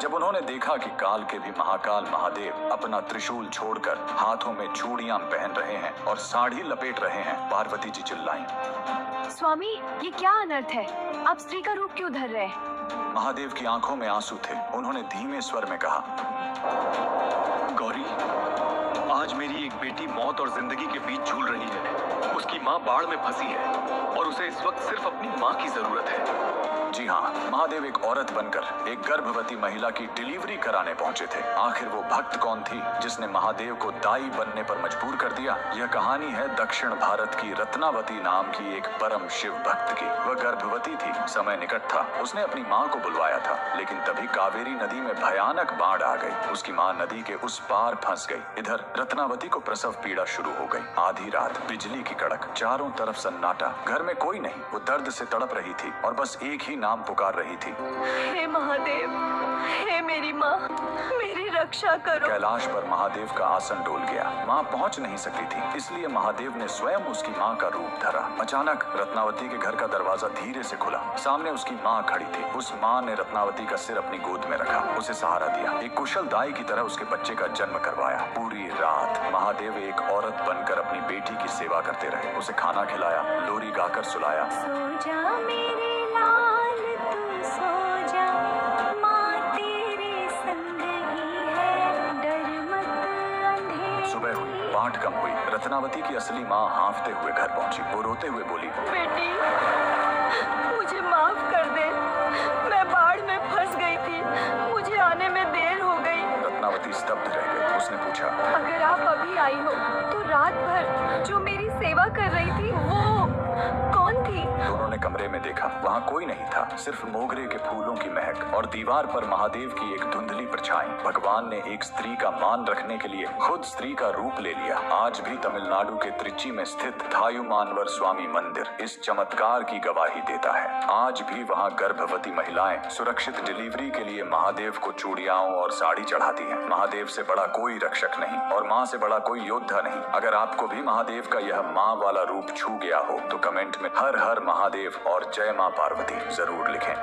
जब उन्होंने देखा कि काल के भी महाकाल महादेव अपना त्रिशूल छोड़कर हाथों में चूड़ियां पहन रहे हैं और साड़ी लपेट रहे हैं, पार्वती जी चिल्लाईं, स्वामी, ये क्या अनर्थ है? आप स्त्री का रूप क्यों धर रहे हैं? महादेव की आंखों में आंसू थे। उन्होंने धीमे स्वर में कहा, गौरी, आज मेरी एक बेटी मौत और जिंदगी के बीच झूल रही है। उसकी माँ बाढ़ में फंसी है और उसे इस वक्त सिर्फ अपनी माँ की जरूरत है। जी हाँ, महादेव एक औरत बनकर एक गर्भवती महिला की डिलीवरी कराने पहुंचे थे। आखिर वो भक्त कौन थी जिसने महादेव को दाई बनने पर मजबूर कर दिया? यह कहानी है दक्षिण भारत की रत्नावती नाम की एक परम शिव भक्त की। वह गर्भवती थी, समय निकट था। उसने अपनी माँ को बुलवाया था, लेकिन तभी कावेरी नदी में भयानक बाढ़ आ गई। उसकी माँ नदी के उस पार फंस गई। इधर रत्नावती को प्रसव पीड़ा शुरू हो गई। आधी रात, बिजली की कड़क, चारों तरफ सन्नाटा। घर में कोई नहीं। वो दर्द से तड़प रही थी और बस एक ही नाम पुकार रही थी, हे महादेव, हे मेरी माँ, मेरी रक्षा करो। कैलाश पर महादेव का आसन डोल गया। माँ पहुंच नहीं सकती थी, इसलिए महादेव ने स्वयं उसकी माँ का रूप धरा। अचानक रत्नावती के घर का दरवाजा धीरे से खुला। सामने उसकी माँ खड़ी थी। उस माँ ने रत्नावती का सिर अपनी गोद में रखा, उसे सहारा दिया। एक कुशल दाई की तरह उसके बच्चे का जन्म करवाया। पूरी रात महादेव एक औरत बनकर अपनी बेटी की सेवा करते रहे। उसे खाना खिलाया, लोरी गाकर सुलाया। सो जा मेरे लाल, तू सो जा, माँ तेरे संग ही है, डर मत अंधेरे। सुबह हुई, बाट कम हुई। रत्नावती की असली माँ हांफते हुए घर पहुंची। वो रोते हुए बोली, बेटी, मुझे माफ कर दे, मैं बाढ़ में फंस गई थी, मुझे आने में देर हो गई। रत्नावती स्तब्ध रह गई। उसने पूछा, अगर आप अभी आई हो तो रात भर जो मेरी सेवा कर रही थी वो कौन थी? दोनों ने कमरे में देखा। वहाँ कोई नहीं था, सिर्फ मोगरे के फूलों की महक और दीवार पर महादेव की एक धुंधली परछाई। भगवान ने एक स्त्री का मान रखने के लिए खुद स्त्री का रूप ले लिया। आज भी तमिलनाडु के त्रिची में स्थित थायुमानवर स्वामी मंदिर इस चमत्कार की गवाही देता है। आज भी वहाँ गर्भवती महिलाएं सुरक्षित डिलीवरी के लिए महादेव को चूड़ियाओं और साड़ी चढ़ाती हैं। महादेव से बड़ा कोई रक्षक नहीं और माँ से बड़ा कोई योद्धा नहीं। अगर आपको भी महादेव का यह माँ वाला रूप छू गया हो तो कमेंट में हर हर महादेव और जय माँ पार्वती जरूर लिखें।